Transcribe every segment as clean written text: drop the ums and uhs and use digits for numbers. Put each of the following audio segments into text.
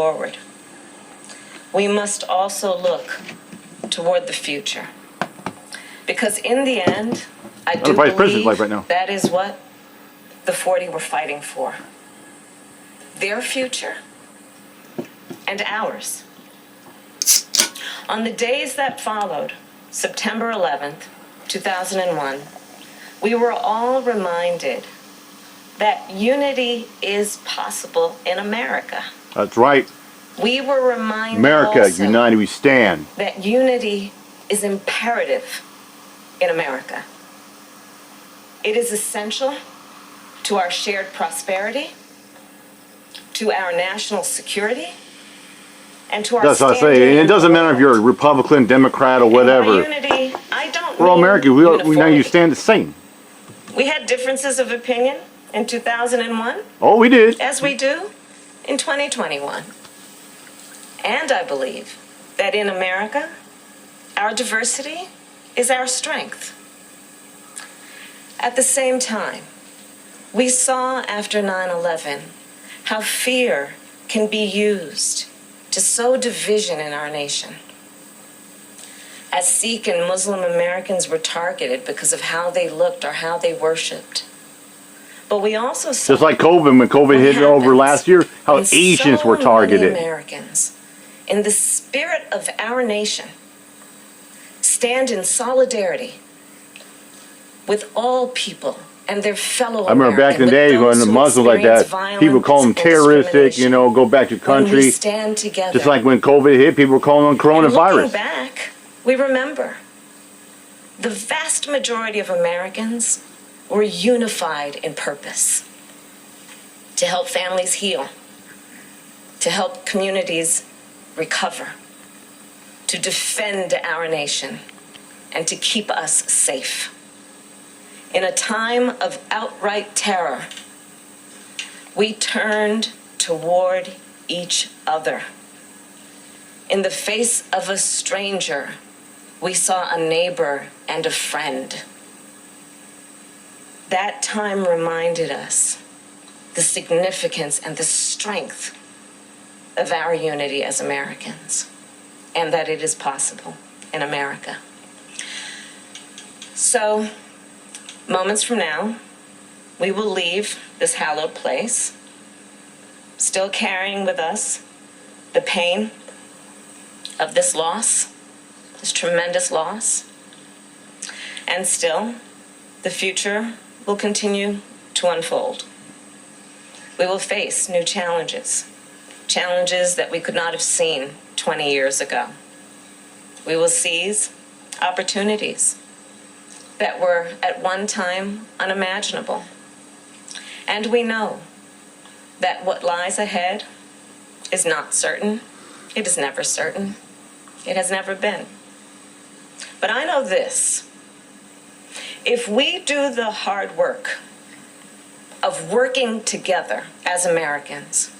forward, we must also look toward the future. Because in the end, I do believe right now. that is what the 40 were fighting for. Their future and ours. On the days that followed, September 11th, 2001, we were all reminded that unity is possible in America. That's right. We were reminded America, also united we stand. that unity is imperative in America. It is essential to our shared prosperity, to our national security, and to our That's what I say. And it doesn't matter if you're a Republican, Democrat, or whatever. Unity, I don't We're all mean American. We know you uniformity. stand the same. We had differences of opinion in 2001, Oh, we did. as we do in 2021. And I believe that in America, our diversity is our strength. At the same time, we saw after 9/11 how fear can be used to sow division in our nation. As Sikh and Muslim Americans were targeted because of how they looked or how they worshiped. But we also saw, Just like COVID, when COVID hit over last year, how when Asians so were targeted. many Americans, in the spirit of our nation, stand in solidarity with all people and their fellow I remember back in the day when the Muslims like that, people call them terroristic, you know, go back to country. We stand together. Just like when COVID hit, people were calling them And looking coronavirus. back, we remember the vast majority of Americans were unified in purpose to help families heal, to help communities recover, to defend our nation, and to keep us safe. In a time of outright terror, we turned toward each other. In the face of a stranger, we saw a neighbor and a friend. That time reminded us the significance and the strength of our unity as Americans, and that it is possible in America. So, moments from now, we will leave this hallowed place, still carrying with us the pain of this loss, this tremendous loss, and still, the future will continue to unfold. We will face new challenges, challenges that we could not have seen 20 years ago. We will seize opportunities that were at one time unimaginable. And we know that what lies ahead is not certain. It is never certain. It has never been. But I know this. If we do the hard work of working together as Americans,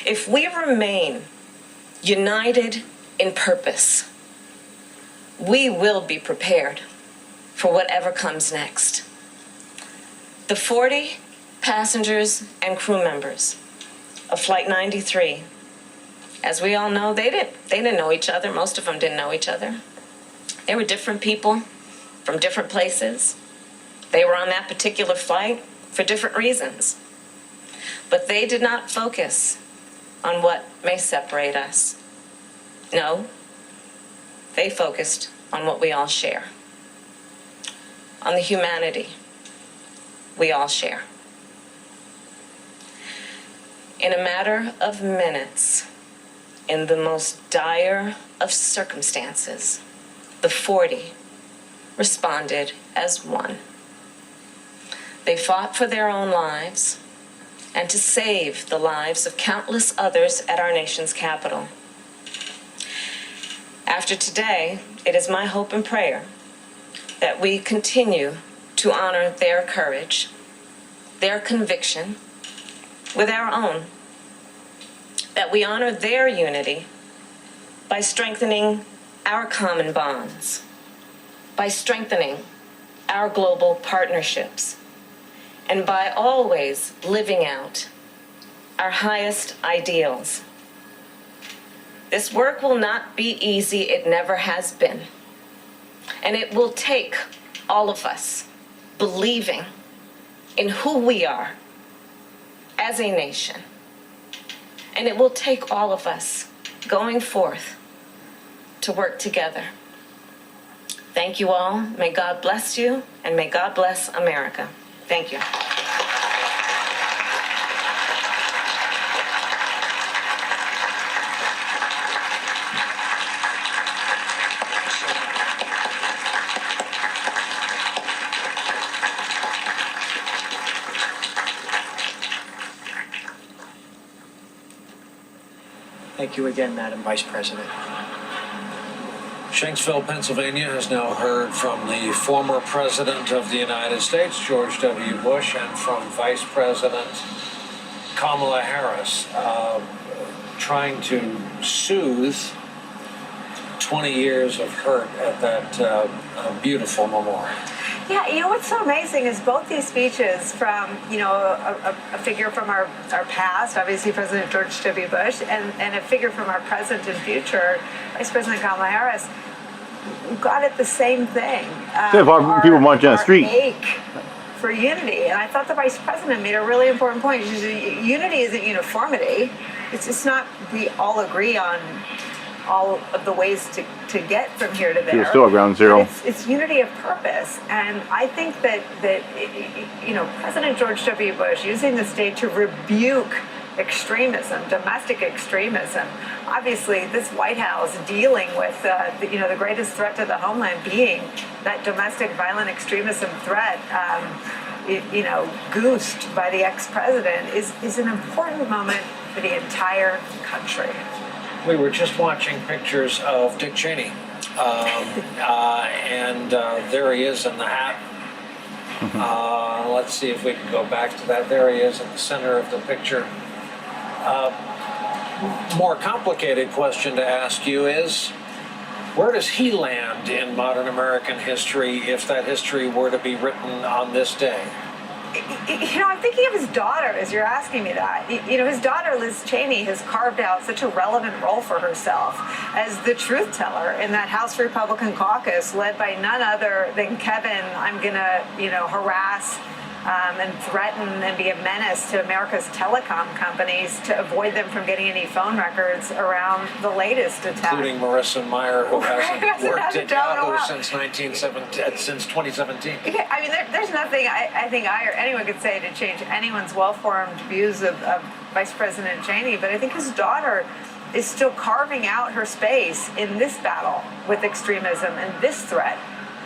if we remain united in purpose, we will be prepared for whatever comes next. The 40 passengers and crew members of Flight 93, as we all know, they didn't know each other. Most of them didn't know each other. They were different people from different places. They were on that particular flight for different reasons. But they did not focus on what may separate us. No, they focused on what we all share, on the humanity we all share. In a matter of minutes, in the most dire of circumstances, the 40 responded as one. They fought for their own lives and to save the lives of countless others at our nation's capital. After today, it is my hope and prayer that we continue to honor their courage, their conviction, with our own. That we honor their unity by strengthening our common bonds, by strengthening our global partnerships, and by always living out our highest ideals This work will not be easy. It never has been. And it will take all of us believing in who we are as a nation. And it will take all of us going forth to work together. Thank you all. May God bless you, and may God bless America. Thank you. Thank you again, Madam Vice President. Shanksville, Pennsylvania has now heard from the former President of the United States, George W. Bush, and from Vice President Kamala Harris, trying to soothe 20 years of hurt at that beautiful memorial. Yeah, you know what's so amazing is both these speeches from, a figure from our past, obviously President George W. Bush, and a figure from our present and future, Vice President Kamala Harris, got at the same thing. People marching on the street. Ache for unity. And I thought the Vice President made a really important point. She said, unity isn't uniformity. It's just not we all agree on all of the ways to get from here to there. It's still ground zero. It's unity of purpose. And I think that President George W. Bush using the state to rebuke extremism, domestic extremism. Obviously, this White House dealing with the greatest threat to the homeland being that domestic violent extremism threat, goosed by the ex-president is an important moment for the entire country. We were just watching pictures of Dick Cheney, and there he is in the hat. Let's see if we can go back to that. There he is in the center of the picture. More complicated question to ask you is, where does he land in modern American history if that history were to be written on this day? I'm thinking of his daughter as you're asking me that. His daughter, Liz Cheney, has carved out such a relevant role for herself as the truth teller in that House Republican caucus led by none other than Kevin. I'm going to, harass and threaten and be a menace to America's telecom companies to avoid them from getting any phone records around the latest attack. Including Marissa Mayer, who hasn't worked at Yahoo since 2017. Yeah, I mean, there's nothing I think I or anyone could say to change anyone's well-formed views of Vice President Cheney, but I think his daughter is still carving out her space in this battle with extremism and this threat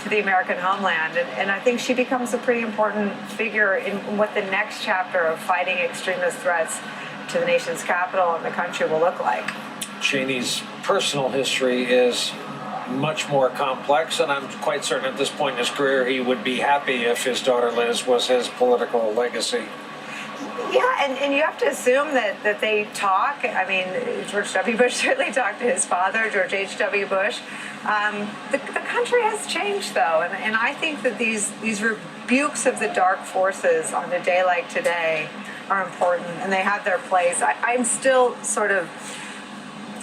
to the American homeland. And I think she becomes a pretty important figure in what the next chapter of fighting extremist threats to the nation's capital and the country will look like. Cheney's personal history is much more complex, and I'm quite certain at this point in his career he would be happy if his daughter Liz was his political legacy. Yeah, and you have to assume that they talk. I mean, George W. Bush certainly talked to his father, George H.W. Bush. The country has changed, though, and I think that these rebukes of the dark forces on a day like today are important, and they have their place. I'm still sort of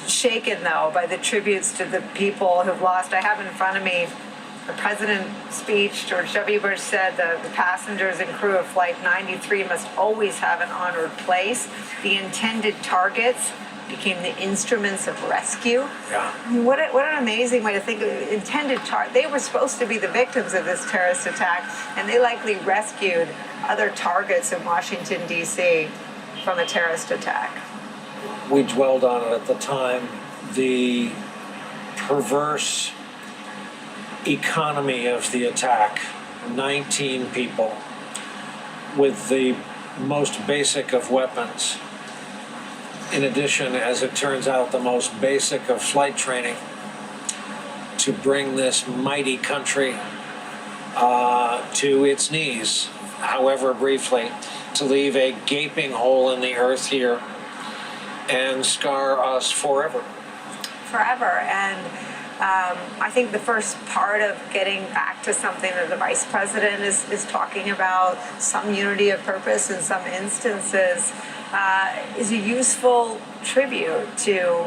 shaken, though, by the tributes to the people who've lost. I have in front of me the president's speech. George W. Bush said the passengers and crew of Flight 93 must always have an honored place. The intended targets became the instruments of rescue. Yeah. I mean, what an amazing way to think of it. Intended target. They were supposed to be the victims of this terrorist attack, and they likely rescued other targets in Washington, D.C. from a terrorist attack. We dwelled on it at the time, the perverse economy of the attack. 19 people with the most basic of weapons. In addition, as it turns out, the most basic of flight training to bring this mighty country to its knees, however briefly, to leave a gaping hole in the earth here and scar us forever. Forever. And I think the first part of getting back to something that the vice president is talking about, some unity of purpose in some instances, is a useful tribute to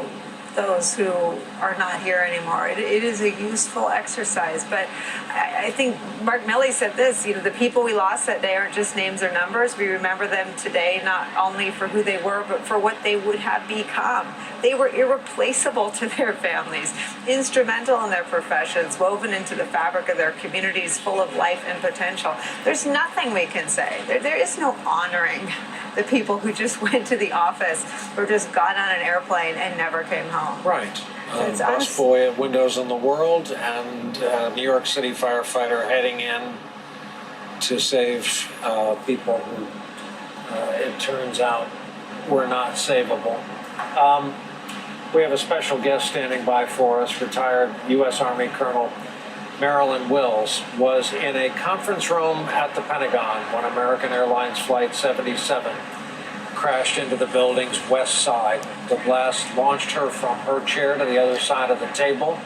those who are not here anymore. It is a useful exercise, but I think Mark Milley said this, the people we lost that day aren't just names or numbers. We remember them today not only for who they were, but for what they would have become. They were irreplaceable to their families, instrumental in their professions, woven into the fabric of their communities, full of life and potential. There's nothing we can say. There is no honoring the people who just went to the office or just got on an airplane and never came home. Right. It's Busboy at Windows in the World and New York City firefighter heading in to save people who, it turns out, were not savable. We have a special guest standing by for us. Retired U.S. Army Colonel Marilyn Wills was in a conference room at the Pentagon when American Airlines Flight 77 crashed into the building's west side. The blast launched her from her chair to the other side of the table.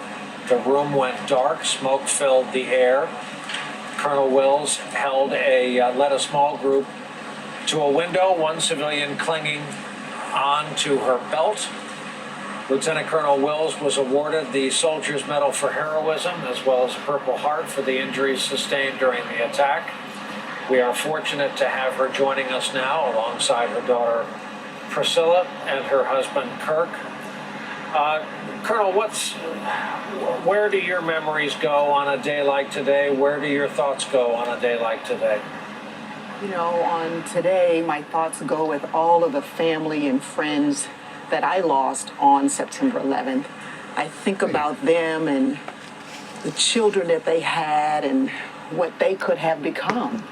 The room went dark, smoke filled the air. Colonel Wills led a small group to a window, one civilian clinging on to her belt. Lieutenant Colonel Wills was awarded the Soldier's Medal for Heroism, as well as a Purple Heart for the injuries sustained during the attack. We are fortunate to have her joining us now, alongside her daughter Priscilla and her husband Kirk. Colonel, where do your memories go on a day like today? Where do your thoughts go on a day like today? On today, my thoughts go with all of the family and friends that I lost on September 11th. I think about them and the children that they had and what they could have become.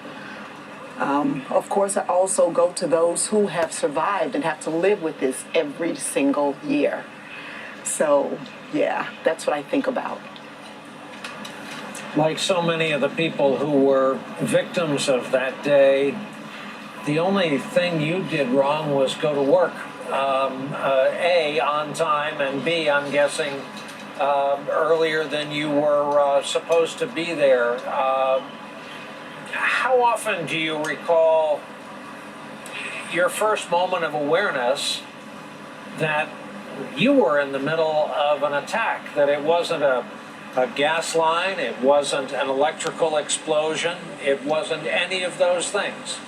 Of course, I also go to those who have survived and have to live with this every single year. So, yeah, that's what I think about. Like so many of the people who were victims of that day, the only thing you did wrong was go to work. A, on time, and B, I'm guessing earlier than you were supposed to be there. How often do you recall your first moment of awareness that you were in the middle of an attack, that it wasn't a gas line, it wasn't an electrical explosion, it wasn't any of those things?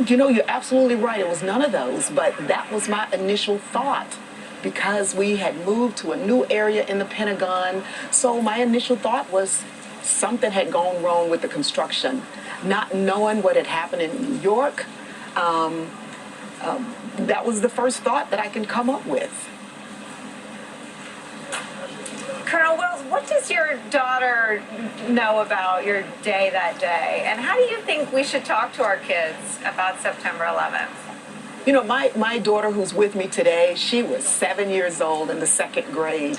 You're absolutely right. It was none of those, but that was my initial thought because we had moved to a new area in the Pentagon. So my initial thought was something had gone wrong with the construction. Not knowing what had happened in New York, that was the first thought that I can come up with. Colonel Wills, what does your daughter know about your day that day? And how do you think we should talk to our kids about September 11th? My daughter who's with me today, she was 7 years old in the second grade.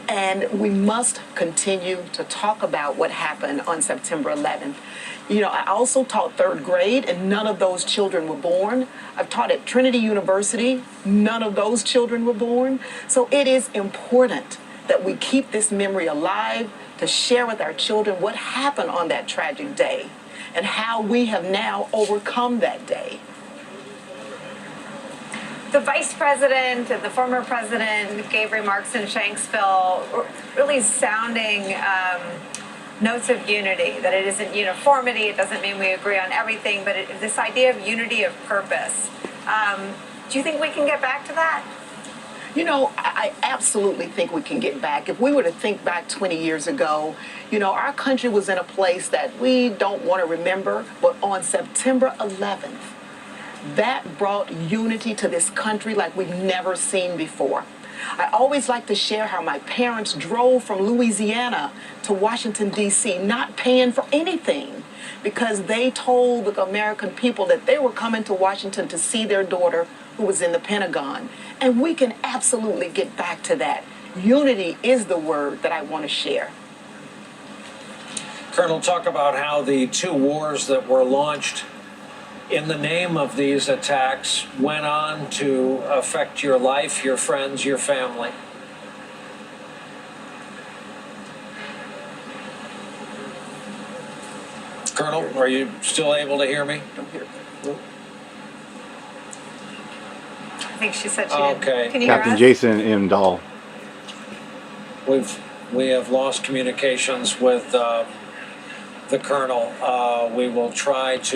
And we must continue to talk about what happened on September 11th. I also taught third grade, and none of those children were born. I've taught at Trinity University. None of those children were born. So it is important that we keep this memory alive, to share with our children what happened on that tragic day and how we have now overcome that day. The vice president and the former president gave remarks in Shanksville really sounding notes of unity, that it isn't uniformity, it doesn't mean we agree on everything, but this idea of unity of purpose. Do you think we can get back to that? I absolutely think we can get back. If we were to think back 20 years ago, our country was in a place that we don't want to remember, but on September 11th, that brought unity to this country like we've never seen before. I always like to share how my parents drove from Louisiana to Washington, D.C., not paying for anything, because they told the American people that they were coming to Washington to see their daughter who was in the Pentagon. And we can absolutely get back to that. Unity is the word that I want to share. Colonel, talk about how the two wars that were launched in the name of these attacks went on to affect your life, your friends, your family. Colonel, are you still able to hear me? Don't hear. I think she said she did. Okay. Can you hear Captain us? Jason M. Dahl. We have lost communications with the colonel. We will try to